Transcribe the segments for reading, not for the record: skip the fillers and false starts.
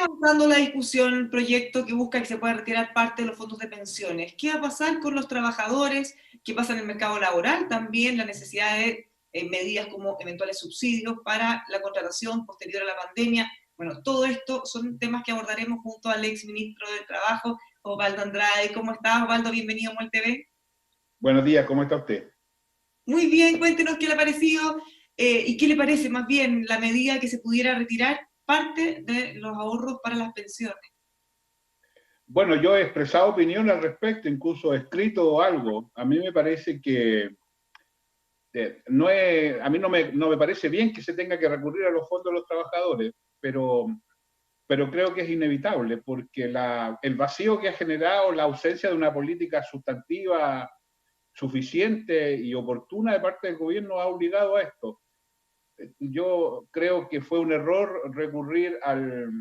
avanzando la discusión, el proyecto que busca que se pueda retirar parte de los fondos de pensiones. ¿Qué va a pasar con los trabajadores? ¿Qué pasa en el mercado laboral? También la necesidad de medidas como eventuales subsidios para la contratación posterior a la pandemia. Bueno, todo esto son temas que abordaremos junto al ex ministro del Trabajo, Osvaldo Andrade. ¿Cómo estás, Osvaldo? Bienvenido a MOL TV. Buenos días, ¿cómo está usted? Muy bien, cuéntenos qué le ha parecido y qué le parece más bien la medida que se pudiera retirar parte de los ahorros para las pensiones. Bueno, yo he expresado opinión al respecto, incluso he escrito algo. A mí me parece que a mí no me parece bien que se tenga que recurrir a los fondos de los trabajadores, pero creo que es inevitable, porque el vacío que ha generado la ausencia de una política sustantiva suficiente y oportuna de parte del gobierno ha obligado a esto. Yo creo que fue un error recurrir al,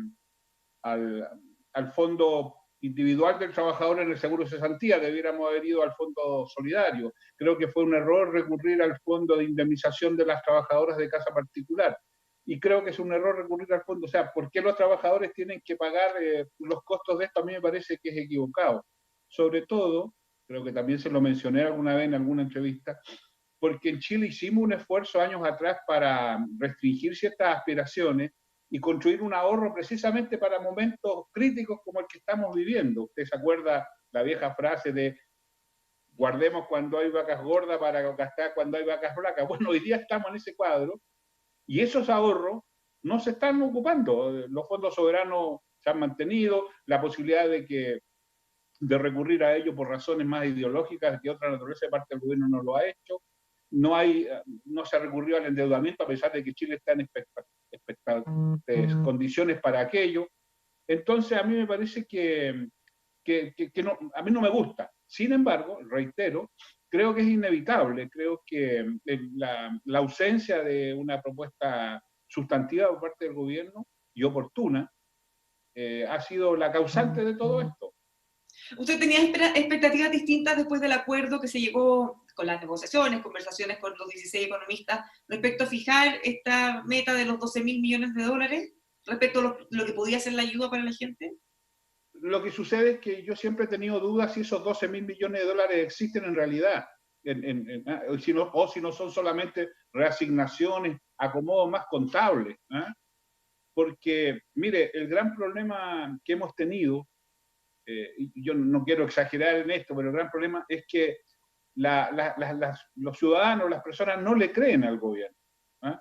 al fondo individual del trabajador en el seguro de cesantía, debiéramos haber ido al fondo solidario. Creo que fue un error recurrir al fondo de indemnización de las trabajadoras de casa particular. Y creo que es un error recurrir al fondo. O sea, ¿por qué los trabajadores tienen que pagar los costos de esto? A mí me parece que es equivocado. Sobre todo, creo que también se lo mencioné alguna vez en alguna entrevista, porque en Chile hicimos un esfuerzo años atrás para restringir ciertas aspiraciones y construir un ahorro precisamente para momentos críticos como el que estamos viviendo. Usted se acuerda la vieja frase de guardemos cuando hay vacas gordas para gastar cuando hay vacas flacas. Bueno, hoy día estamos en ese cuadro y esos ahorros no se están ocupando. Los fondos soberanos se han mantenido, la posibilidad de recurrir a ellos por razones más ideológicas que otra naturaleza de parte del gobierno no lo ha hecho. No se ha recurrido al endeudamiento a pesar de que Chile está en expectantes condiciones para aquello. Entonces a mí me parece que no, a mí no me gusta. Sin embargo, reitero, creo que es inevitable, creo que la ausencia de una propuesta sustantiva por parte del gobierno y oportuna ha sido la causante de todo esto. ¿Usted tenía expectativas distintas después del acuerdo que se llegó con las negociaciones, conversaciones con los 16 economistas respecto a fijar esta meta de los 12.000 millones de dólares, respecto a lo que podía ser la ayuda para la gente? Lo que sucede es que yo siempre he tenido dudas si esos 12.000 millones de dólares existen en realidad, o si no son solamente reasignaciones, acomodos más contables. Porque, mire, el gran problema que hemos tenido, y yo no quiero exagerar en esto, pero el gran problema es que los ciudadanos, las personas no le creen al gobierno. ¿eh?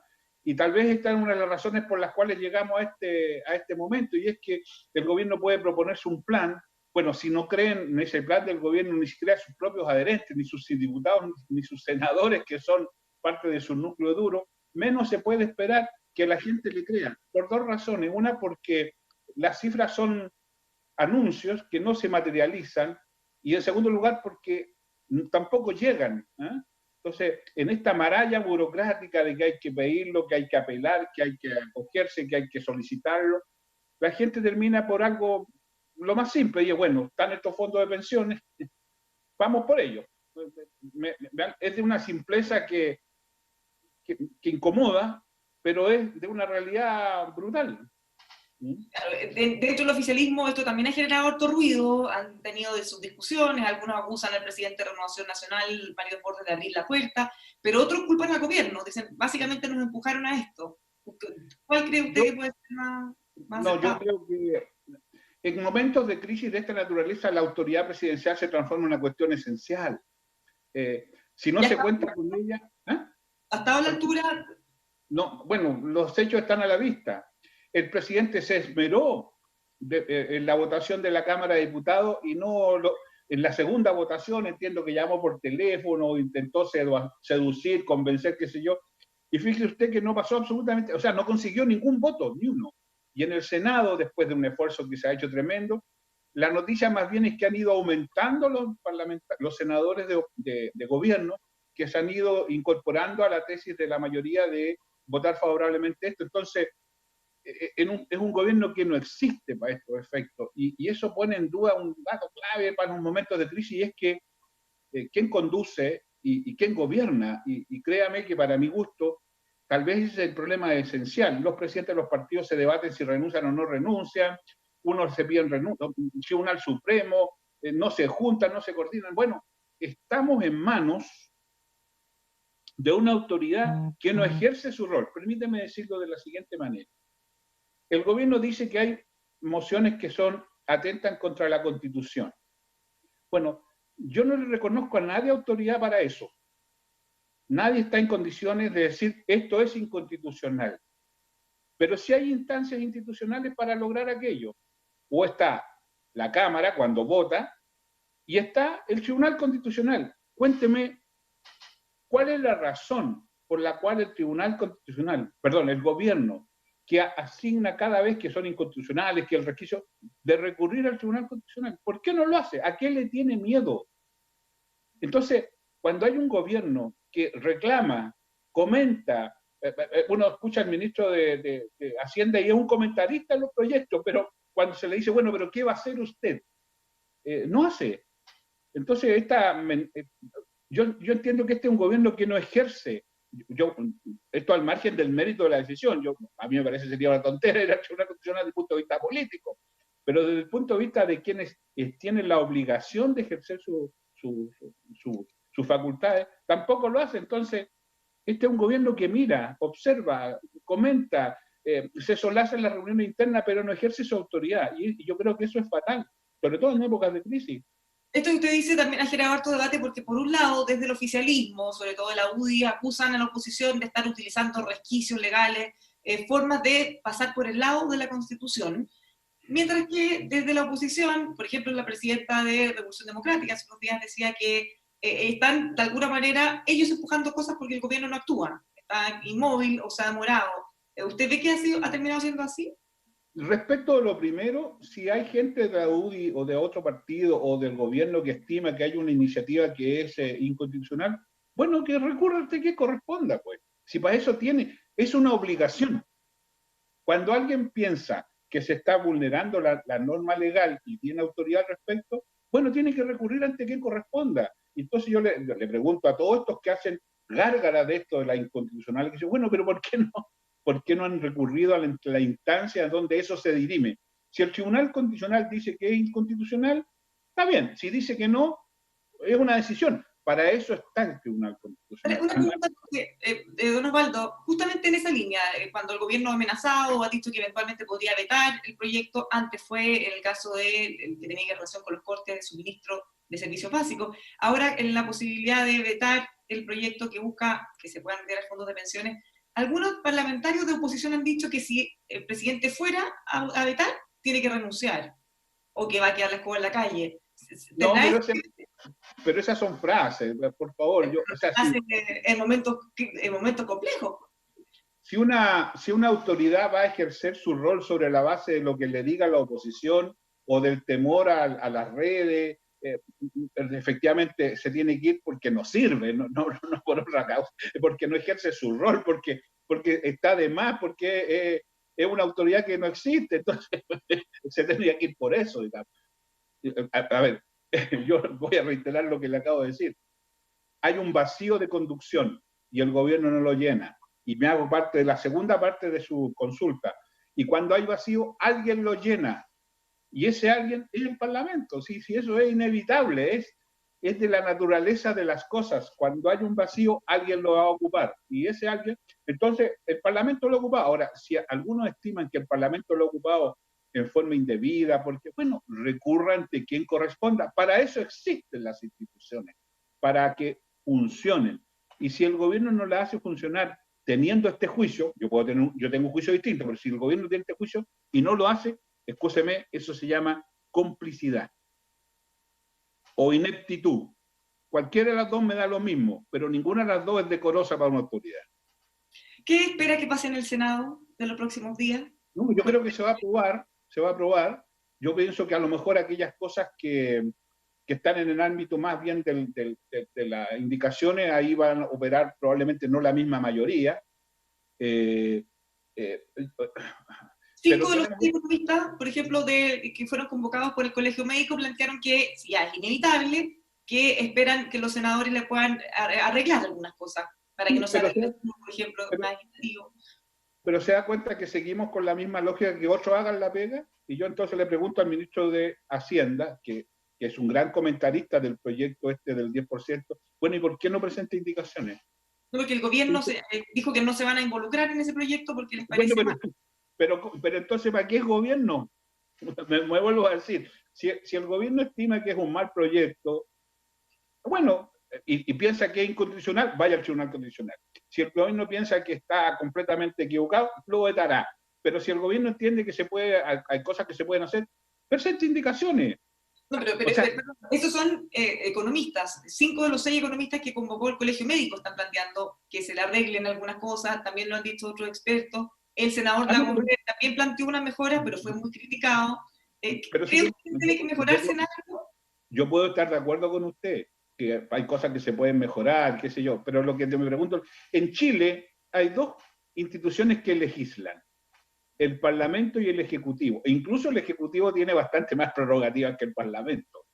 Y tal vez esta es una de las razones por las cuales llegamos a este momento, y es que el gobierno puede proponerse un plan. Bueno, si no creen en ese plan del gobierno, ni siquiera sus propios adherentes, ni sus diputados, ni sus senadores, que son parte de su núcleo duro, menos se puede esperar que la gente le crea. Por dos razones. Una, porque las cifras son anuncios que no se materializan, y en segundo lugar, porque tampoco llegan. Entonces, en esta maralla burocrática de que hay que pedirlo, que hay que apelar, que hay que acogerse, que hay que solicitarlo, la gente termina por algo, lo más simple, y es bueno, están estos fondos de pensiones, vamos por ellos. Es de una simpleza que incomoda, pero es de una realidad brutal. Claro, dentro del oficialismo esto también ha generado harto ruido, han tenido de sus discusiones, algunos acusan al presidente de Renovación Nacional, Mario Desbordes, de abrir la puerta, pero otros culpan al gobierno, dicen, básicamente nos empujaron a esto. ¿Cuál cree usted que puede ser más No, yo acertado? creo que en momentos de crisis de esta naturaleza la autoridad presidencial se transforma en una cuestión esencial. Si no ¿Ya se está, cuenta con ella, ha estado a la altura? no, bueno, los hechos están a la vista. El presidente se esmeró en la votación de la Cámara de Diputados y en la segunda votación entiendo que llamó por teléfono, intentó seducir, convencer, qué sé yo, y fíjese usted que no pasó absolutamente, o sea, no consiguió ningún voto, ni uno. Y en el Senado, después de un esfuerzo que se ha hecho tremendo, la noticia más bien es que han ido aumentando los senadores de gobierno que se han ido incorporando a la tesis de la mayoría de votar favorablemente esto. Entonces, es un gobierno que no existe para estos efectos. Y eso pone en duda un dato clave para un momento de crisis, y es que quién conduce y quién gobierna. Y créame que para mi gusto, tal vez ese es el problema esencial. Los presidentes de los partidos se debaten si renuncian o no renuncian, unos se piden renuncia, Tribunal Supremo, no se juntan, no se coordinan. Bueno, estamos en manos de una autoridad que no ejerce su rol. Permíteme decirlo de la siguiente manera. El gobierno dice que hay mociones que atentan contra la Constitución. Bueno, yo no le reconozco a nadie autoridad para eso. Nadie está en condiciones de decir esto es inconstitucional. Pero sí hay instancias institucionales para lograr aquello. O está la Cámara cuando vota y está el Tribunal Constitucional. Cuénteme, ¿cuál es la razón por la cual el Tribunal Constitucional, perdón, el gobierno, que asigna cada vez que son inconstitucionales, que el requisito de recurrir al Tribunal Constitucional, ¿por qué no lo hace? ¿A qué le tiene miedo? Entonces, cuando hay un gobierno que reclama, comenta, uno escucha al ministro de Hacienda y es un comentarista en los proyectos, pero cuando se le dice, bueno, pero ¿qué va a hacer usted? No hace. Entonces, yo entiendo que este es un gobierno que no ejerce, esto al margen del mérito de la decisión, a mí me parece que sería una tontera ir a Tribunal Constitucional desde el punto de vista político, pero desde el punto de vista de quienes tienen la obligación de ejercer sus facultades, tampoco lo hace. Entonces, este es un gobierno que mira, observa, comenta, se solaza en las reuniones internas, pero no ejerce su autoridad, y yo creo que eso es fatal, sobre todo en épocas de crisis. Esto que usted dice también ha generado harto debate porque, por un lado, desde el oficialismo, sobre todo la UDI, acusan a la oposición de estar utilizando resquicios legales, formas de pasar por el lado de la Constitución, mientras que desde la oposición, por ejemplo, la presidenta de Revolución Democrática hace unos días decía que están, de alguna manera, ellos empujando cosas porque el gobierno no actúa, está inmóvil o se ha demorado. ¿Usted ve que ha terminado siendo así? Respecto de lo primero, si hay gente de la UDI o de otro partido o del gobierno que estima que hay una iniciativa que es inconstitucional, bueno, que recurra ante que corresponda, pues. Si para eso es una obligación. Cuando alguien piensa que se está vulnerando la norma legal y tiene autoridad al respecto, bueno, tiene que recurrir ante que corresponda. Entonces yo le pregunto a todos estos que hacen gárgara de esto de la inconstitucional, que dicen, bueno, pero ¿por qué no? ¿Por qué no han recurrido a la instancia donde eso se dirime? Si el Tribunal Constitucional dice que es inconstitucional, está bien. Si dice que no, es una decisión. Para eso está el Tribunal Constitucional. Una pregunta, don Osvaldo, justamente en esa línea, cuando el gobierno ha amenazado o ha dicho que eventualmente podría vetar el proyecto, antes fue en el caso de que tenía relación con los cortes de suministro de servicios básicos, ahora en la posibilidad de vetar el proyecto que busca que se puedan retirar fondos de pensiones, algunos parlamentarios de oposición han dicho que si el presidente fuera a vetar, tiene que renunciar, o que va a quedar la escoba en la calle. No, pero esas son frases, por favor. En momentos complejos. Si una autoridad va a ejercer su rol sobre la base de lo que le diga la oposición o del temor a las redes, efectivamente se tiene que ir porque no sirve, no por otra causa, porque no ejerce su rol, porque está de más, porque es una autoridad que no existe, entonces se tendría que ir por eso, digamos. A ver, yo voy a reiterar lo que le acabo de decir. Hay un vacío de conducción y el gobierno no lo llena. Y me hago parte de la segunda parte de su consulta. Y cuando hay vacío, alguien lo llena. Y ese alguien es el Parlamento. Sí, eso es inevitable, es de la naturaleza de las cosas. Cuando hay un vacío, alguien lo va a ocupar. Y ese alguien, entonces, el Parlamento lo ocupa. Ahora, si algunos estiman que el Parlamento lo ha ocupado en forma indebida, porque, bueno, recurra ante quien corresponda. Para eso existen las instituciones, para que funcionen. Y si el gobierno no la hace funcionar teniendo este juicio, yo tengo un juicio distinto, pero si el gobierno tiene este juicio y no lo hace, escúcheme, eso se llama complicidad o ineptitud. Cualquiera de las dos me da lo mismo, pero ninguna de las dos es decorosa para una autoridad. ¿Qué espera que pase en el Senado de los próximos días? No, yo creo que se va a aprobar. Yo pienso que a lo mejor aquellas cosas que están en el ámbito más bien de las indicaciones, ahí van a operar probablemente no la misma mayoría. Cinco de los economistas, por ejemplo, que fueron convocados por el Colegio Médico, plantearon que ya es inevitable, que esperan que los senadores le puedan arreglar algunas cosas para que no sea, Pero, por ejemplo, pero, más equitativo. pero se da cuenta que seguimos con la misma lógica que otros hagan la pega, y yo entonces le pregunto al ministro de Hacienda, que es un gran comentarista del proyecto este del 10%, bueno, ¿y por qué no presenta indicaciones? Porque el gobierno dijo que no se van a involucrar en ese proyecto porque les Bueno, parece mal. pero entonces, ¿para qué es gobierno? Me vuelvo a decir, si el gobierno estima que es un mal proyecto, bueno, y piensa que es inconstitucional, vaya al tribunal constitucional. Si el gobierno piensa que está completamente equivocado, lo vetará. Pero si el gobierno entiende que hay cosas que se pueden hacer, presente indicaciones. No, O sea, esos son economistas. 5 de los 6 economistas que convocó el Colegio Médico están planteando que se le arreglen algunas cosas, también lo han dicho otros expertos. El senador Lagos también planteó una mejora, pero fue muy criticado. pero si ¿Cree que tiene que mejorarse en algo? yo puedo estar de acuerdo con usted, que hay cosas que se pueden mejorar, qué sé yo, pero lo que me pregunto, en Chile hay dos instituciones que legislan, el Parlamento y el Ejecutivo. E incluso el Ejecutivo tiene bastante más prerrogativas que el Parlamento.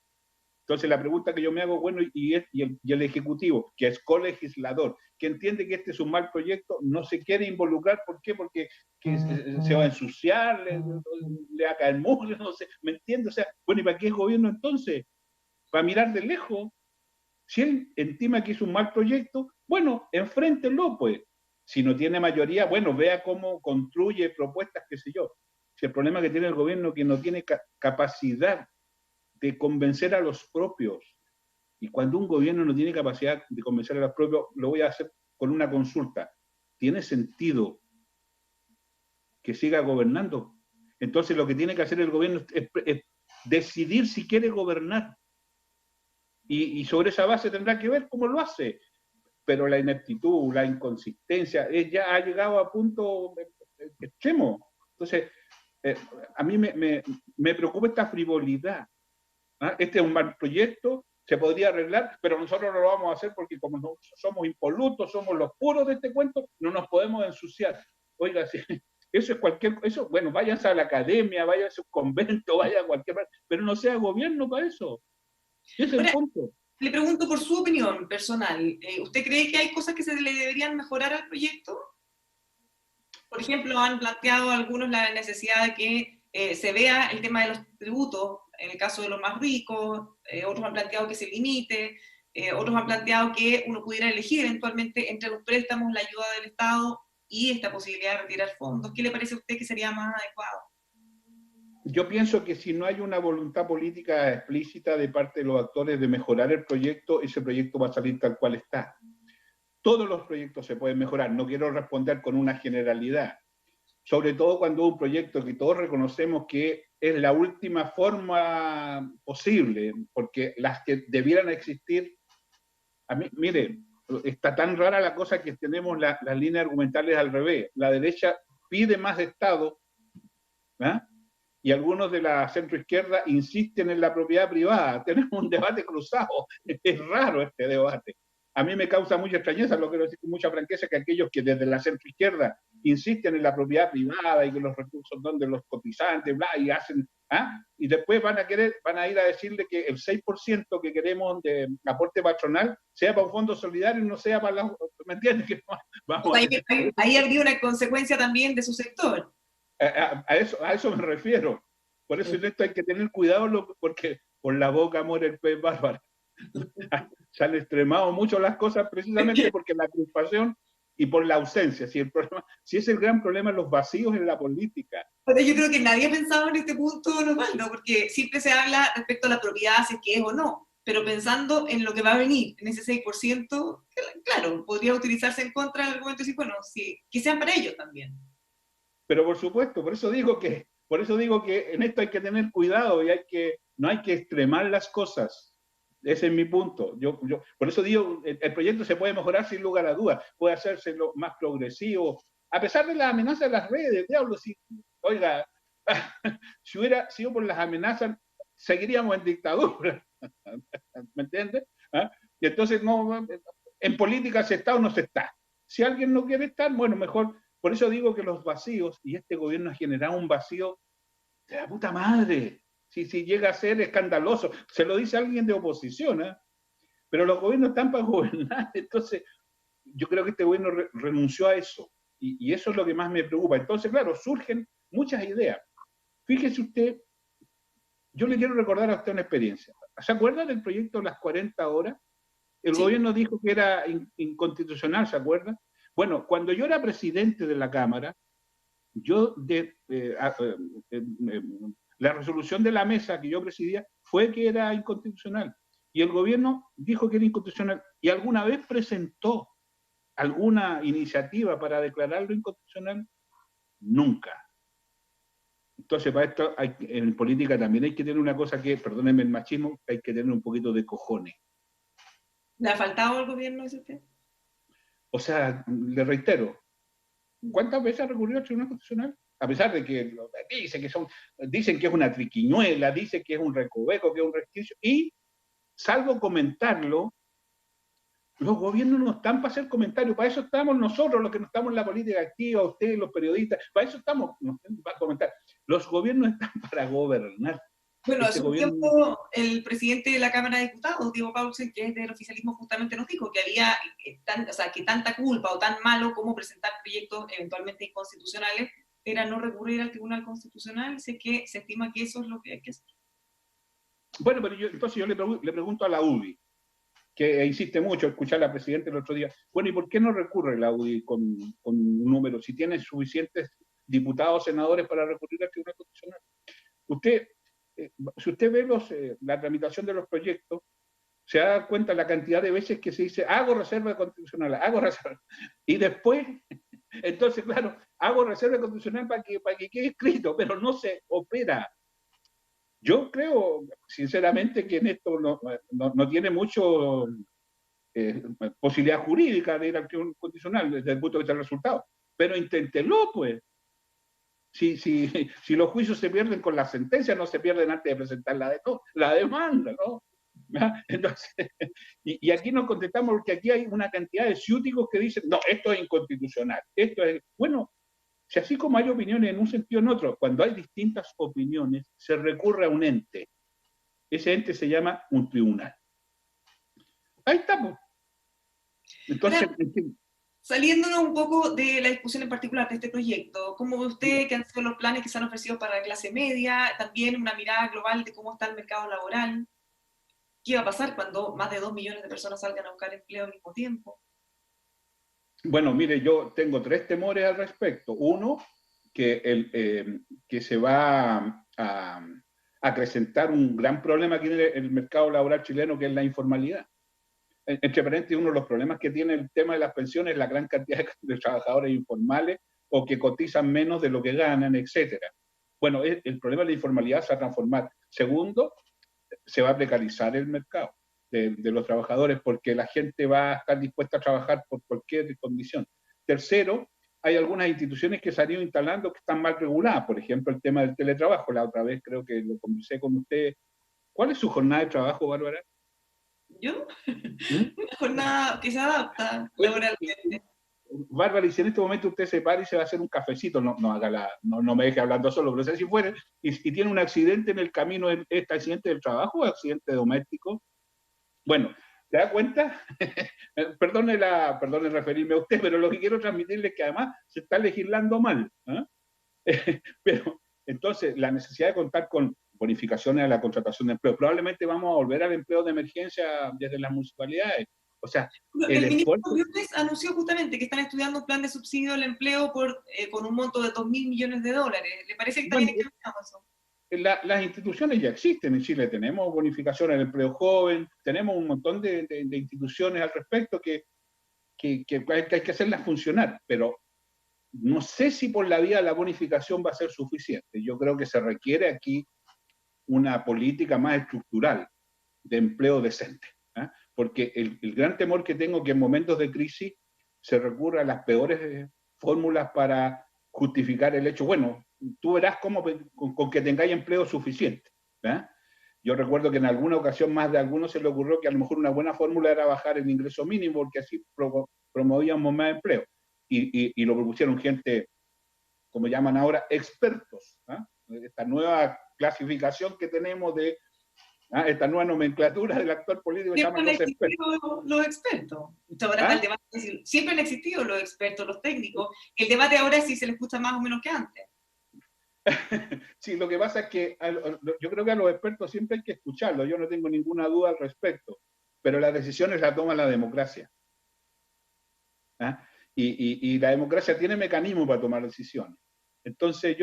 Entonces la pregunta que yo me hago, bueno, y el Ejecutivo, que es colegislador, que entiende que este es un mal proyecto, no se quiere involucrar, ¿por qué? Porque se va a ensuciar, le va a caer mugre, no sé, ¿me entiende? O sea, bueno, ¿y para qué es gobierno entonces? ¿Para mirar de lejos? Si él estima que es un mal proyecto, bueno, enfréntelo, pues. Si no tiene mayoría, bueno, vea cómo construye propuestas, qué sé yo. Si el problema que tiene el gobierno es que no tiene capacidad de convencer a los propios. Y cuando un gobierno no tiene capacidad de convencer a los propios, lo voy a hacer con una consulta. ¿Tiene sentido que siga gobernando? Entonces lo que tiene que hacer el gobierno es decidir si quiere gobernar. Y sobre esa base tendrá que ver cómo lo hace. Pero la ineptitud, la inconsistencia, ya ha llegado a punto extremo. Entonces, a mí me preocupa esta frivolidad. ¿Ah? Este es un mal proyecto, se podría arreglar, pero nosotros no lo vamos a hacer porque como no, somos impolutos, somos los puros de este cuento, no nos podemos ensuciar. Oiga, si, eso es eso, bueno, váyanse a la academia, váyanse a un convento, vaya a cualquier parte, pero no sea gobierno para eso. Ese es el Ahora, punto. le pregunto por su opinión personal. ¿Usted cree que hay cosas que se le deberían mejorar al proyecto? Por ejemplo, han planteado algunos la necesidad de que se vea el tema de los tributos, en el caso de los más ricos, otros han planteado que se limite, otros han planteado que uno pudiera elegir eventualmente entre los préstamos, la ayuda del Estado y esta posibilidad de retirar fondos. ¿Qué le parece a usted que sería más adecuado? Yo pienso que si no hay una voluntad política explícita de parte de los actores de mejorar el proyecto, ese proyecto va a salir tal cual está. Todos los proyectos se pueden mejorar, no quiero responder con una generalidad, sobre todo cuando es un proyecto que todos reconocemos que es la última forma posible, porque las que debieran existir, a mí, mire, está tan rara la cosa que tenemos las líneas argumentales al revés. La derecha pide más Estado, ¿eh? Y algunos de la centroizquierda insisten en la propiedad privada. Tenemos un debate cruzado. Es raro este debate. A mí me causa mucha extrañeza, lo quiero decir con mucha franqueza, que aquellos que desde la centroizquierda insisten en la propiedad privada y que los recursos son de los cotizantes, bla, y hacen, ¿ah? Y después van a ir a decirle que el 6% que queremos de aporte patronal sea para un fondo solidario y no sea para la... ¿Me entiendes? O sea, ahí habría una consecuencia también de su sector. A eso me refiero. Por eso en esto hay que tener cuidado, porque por la boca muere el pez bárbaro. Se han extremado mucho las cosas precisamente porque la crispación y por la ausencia. Si es el gran problema, los vacíos en la política. Pero yo creo que nadie ha pensado en este punto global, ¿no? Porque siempre se habla respecto a la propiedad, si es que es o no, pero pensando en lo que va a venir, en ese 6%, claro, podría utilizarse en contra del argumento y decir, bueno, sí, que sean para ellos también. Pero por supuesto, por eso digo que en esto hay que tener cuidado y no hay que extremar las cosas. Ese es mi punto. Por eso digo, el proyecto se puede mejorar sin lugar a dudas, puede hacerse más progresivo, a pesar de las amenazas de las redes, diablo, oiga, si hubiera sido por las amenazas, seguiríamos en dictadura. ¿Me entiendes? ¿Ah? Y entonces, no, en política se está o no se está. Si alguien no quiere estar, bueno, mejor. Por eso digo que los vacíos, y este gobierno ha generado un vacío de la puta madre. Si llega a ser escandaloso, se lo dice alguien de oposición, ¿eh? Pero los gobiernos están para gobernar, entonces yo creo que este gobierno renunció a eso, y eso es lo que más me preocupa. Entonces, claro, surgen muchas ideas. Fíjese usted, yo le quiero recordar a usted una experiencia. ¿Se acuerda del proyecto de las 40 horas? El Sí. gobierno dijo que era inconstitucional, ¿se acuerda? Bueno, cuando yo era presidente de la Cámara, la resolución de la mesa que yo presidía fue que era inconstitucional. Y el gobierno dijo que era inconstitucional. ¿Y alguna vez presentó alguna iniciativa para declararlo inconstitucional? Nunca. Entonces, para esto, en política también hay que tener una cosa que, perdónenme el machismo, hay que tener un poquito de cojones. ¿Le ha faltado al gobierno ese usted? O sea, le reitero, ¿cuántas veces ha recurrido al Tribunal Constitucional? A pesar de que dicen que es una triquiñuela, dicen que es un recoveco, que es un resquicio, y salvo comentarlo, los gobiernos no están para hacer comentarios, para eso estamos nosotros, los que no estamos en la política activa, ustedes, los periodistas, para eso estamos, para comentar. Los gobiernos están para gobernar. Bueno, hace un gobierno... tiempo el presidente de la Cámara de Diputados, Diego Paulsen, que es del oficialismo, justamente nos dijo que había que tanta culpa o tan malo como presentar proyectos eventualmente inconstitucionales era no recurrir al Tribunal Constitucional. Sé que se estima que eso es lo que hay que hacer. Bueno, pero entonces yo le pregunto a la UDI, que insiste mucho, escuchar a la presidenta el otro día, bueno, ¿y por qué no recurre la UDI con un número? Si tiene suficientes diputados, senadores para recurrir al Tribunal Constitucional. Si usted ve la tramitación de los proyectos, se da cuenta la cantidad de veces que se dice, hago reserva constitucional, hago reserva. Y después, entonces, claro, hago reserva constitucional para que quede escrito, pero no se opera. Yo creo, sinceramente, que en esto no tiene mucho posibilidad jurídica de ir al Tribunal Constitucional desde el punto de vista del resultado. Pero inténtelo, pues. Si los juicios se pierden con la sentencia, no se pierden antes de presentar la demanda, ¿no? Entonces, y aquí nos contestamos porque aquí hay una cantidad de ciúticos que dicen, no, esto es inconstitucional, esto es... Bueno, si así como hay opiniones en un sentido o en otro, cuando hay distintas opiniones, se recurre a un ente. Ese ente se llama un tribunal. Ahí estamos. Entonces, saliéndonos un poco de la discusión en particular de este proyecto, ¿cómo ve usted que han sido los planes que se han ofrecido para la clase media? También una mirada global de cómo está el mercado laboral. ¿Qué va a pasar cuando más de 2 millones de personas salgan a buscar empleo al mismo tiempo? Bueno, mire, yo tengo 3 temores al respecto. Uno, que se va a acrecentar un gran problema que tiene el mercado laboral chileno, que es la informalidad. Entre paréntesis, uno de los problemas que tiene el tema de las pensiones es la gran cantidad de trabajadores informales o que cotizan menos de lo que ganan, etcétera. Bueno, el problema de la informalidad se va a transformar. Segundo, se va a precarizar el mercado de los trabajadores porque la gente va a estar dispuesta a trabajar por cualquier condición. Tercero, hay algunas instituciones que se han ido instalando que están mal reguladas, por ejemplo, el tema del teletrabajo. La otra vez creo que lo conversé con usted. ¿Cuál es su jornada de trabajo, Bárbara? ¿Yo? Una jornada que se adapta laboralmente. Bárbara, y si en este momento usted se para y se va a hacer un cafecito, no me deje hablando solo, pero si fuera, y tiene un accidente en el camino, ¿este accidente del trabajo o accidente doméstico? Bueno, ¿te das cuenta? Perdone referirme a usted, pero lo que quiero transmitirle es que además se está legislando mal. Pero entonces, la necesidad de contar con bonificaciones a la contratación de empleo. Probablemente vamos a volver al empleo de emergencia desde las municipalidades. O sea, el ministro Briones anunció justamente que están estudiando un plan de subsidio al empleo con un monto de 2.000 millones de dólares. ¿Le parece que está bien encaminado eso? Las instituciones ya existen en Chile. Tenemos bonificación al empleo joven, tenemos un montón de instituciones al respecto que hay que hacerlas funcionar, pero no sé si por la vía de la bonificación va a ser suficiente. Yo creo que se requiere aquí una política más estructural de empleo decente. Porque el gran temor que tengo es que en momentos de crisis se recurra a las peores fórmulas para justificar el hecho. Bueno, tú verás cómo con que tengáis empleo suficiente. Yo recuerdo que en alguna ocasión más de algunos se le ocurrió que a lo mejor una buena fórmula era bajar el ingreso mínimo porque así promovíamos más empleo. Y lo propusieron gente, como llaman ahora, expertos. Esta nueva clasificación que tenemos de Esta nueva nomenclatura del actor político que Siempre llaman han los expertos. existido los expertos. Ahora está el ¿Ah? debate, siempre han existido los expertos, los técnicos. El debate ahora es si se les escucha más o menos que antes. Sí, lo que pasa es que yo creo que a los expertos siempre hay que escucharlos, yo no tengo ninguna duda al respecto, pero las decisiones las toma la democracia. ¿Ah? Y la democracia tiene mecanismos para tomar decisiones. Entonces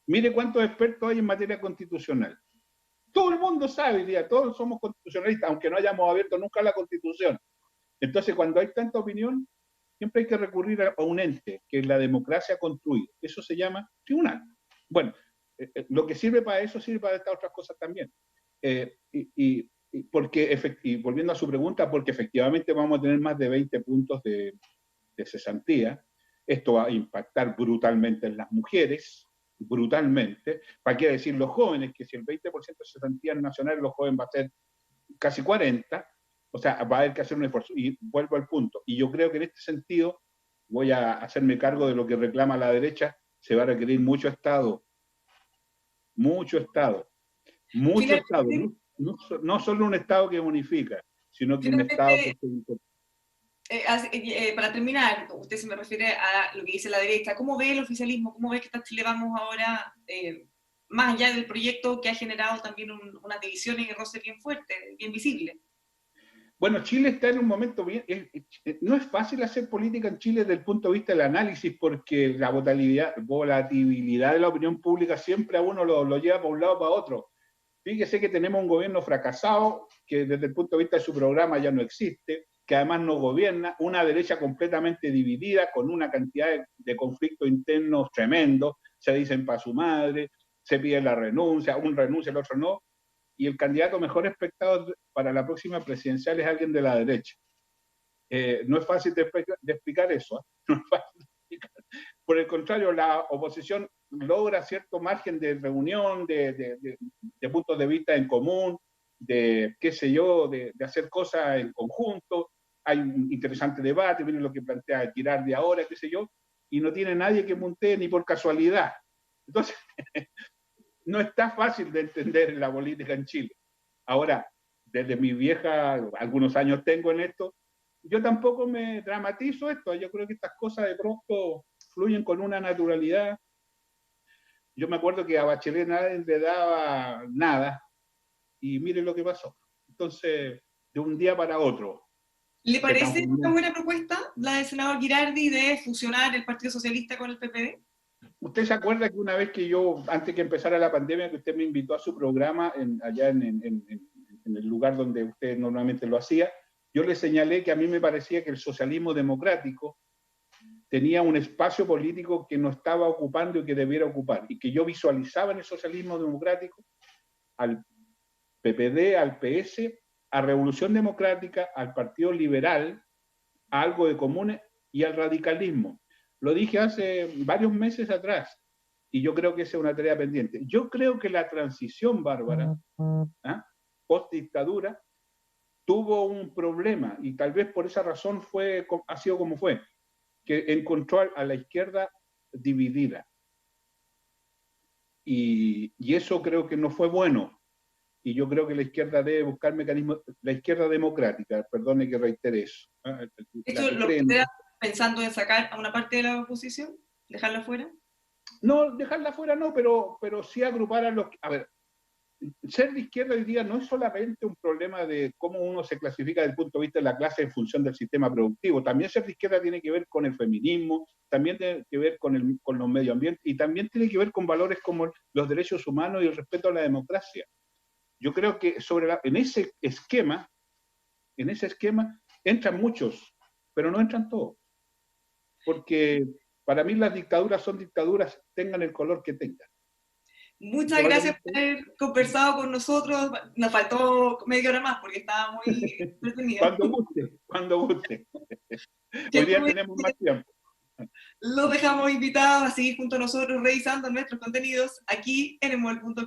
mire cuántos expertos hay en materia constitucional. Todo el mundo sabe, día, todos somos constitucionalistas, aunque no hayamos abierto nunca la Constitución. Entonces, cuando hay tanta opinión, siempre hay que recurrir a un ente que la democracia ha construido. Eso se llama tribunal. Bueno, lo que sirve para eso sirve para estas otras cosas también. Y volviendo a su pregunta, porque efectivamente vamos a tener más de 20 puntos de cesantía. Esto va a impactar brutalmente en las mujeres, brutalmente. ¿Para qué decir los jóvenes? Que si el 20% de cesantías nacionales, los jóvenes va a ser casi 40%. O sea, va a haber que hacer un esfuerzo. Y vuelvo al punto. Y yo creo que en este sentido, voy a hacerme cargo de lo que reclama la derecha, se va a requerir mucho Estado. Mucho Estado. Mucho Estado. No solo un Estado que bonifica, sino que un Estado que se... Para terminar, usted se me refiere a lo que dice la derecha, ¿cómo ve el oficialismo? ¿Cómo ve que hasta Chile vamos ahora, más allá del proyecto que ha generado también una división y roce bien fuerte, bien visible? Bueno, Chile está en un momento bien... no es fácil hacer política en Chile desde el punto de vista del análisis, porque la volatilidad de la opinión pública siempre a uno lo lleva para un lado o para otro. Fíjese que tenemos un gobierno fracasado, que desde el punto de vista de su programa ya no existe, que además no gobierna, una derecha completamente dividida, con una cantidad de conflictos internos tremendos, se dicen para su madre, se pide la renuncia, un renuncia, el otro no, y el candidato mejor expectado para la próxima presidencial es alguien de la derecha. No es fácil de explicar eso, no es fácil de explicar. Por el contrario, la oposición logra cierto margen de reunión, de puntos de vista en común, de qué sé yo, de hacer cosas en conjunto. Hay un interesante debate, miren lo que plantea Girardi ahora, qué sé yo, y no tiene nadie que montee ni por casualidad. Entonces, no está fácil de entender la política en Chile. Ahora, desde mi vieja, algunos años tengo en esto, yo tampoco me dramatizo esto, yo creo que estas cosas de pronto fluyen con una naturalidad. Yo me acuerdo que a Bachelet nadie le daba nada, y miren lo que pasó. Entonces, de un día para otro. ¿Le parece una buena propuesta la del senador Girardi de fusionar el Partido Socialista con el PPD? ¿Usted se acuerda que una vez que yo, antes que empezara la pandemia, que usted me invitó a su programa allá en el lugar donde usted normalmente lo hacía, yo le señalé que a mí me parecía que el socialismo democrático tenía un espacio político que no estaba ocupando y que debiera ocupar, y que yo visualizaba en el socialismo democrático al PPD, al PS, a Revolución Democrática, al Partido Liberal, a Algo de Comunes y al radicalismo. Lo dije hace varios meses atrás, y yo creo que esa es una tarea pendiente. Yo creo que la transición, Bárbara, post-dictadura, tuvo un problema, y tal vez por esa razón ha sido como fue, que encontró a la izquierda dividida. Y eso creo que no fue bueno. Y yo creo que la izquierda debe buscar mecanismos, la izquierda democrática, perdone que reitere eso. ¿Esto lo está pensando en sacar a una parte de la oposición? ¿Dejarla fuera? No, dejarla fuera no, pero sí agrupar a los... A ver, ser de izquierda hoy día no es solamente un problema de cómo uno se clasifica desde el punto de vista de la clase en función del sistema productivo. También ser de izquierda tiene que ver con el feminismo, también tiene que ver con los medio ambiente, y también tiene que ver con valores como los derechos humanos y el respeto a la democracia. Yo creo que en ese esquema entran muchos, pero no entran todos. Porque para mí las dictaduras son dictaduras, tengan el color que tengan. Muchas gracias por haber conversado con nosotros. Nos faltó media hora más porque estaba muy entretenido. Cuando guste. Hoy día tenemos más tiempo. Los dejamos invitados a seguir junto a nosotros revisando nuestros contenidos aquí en emol.com.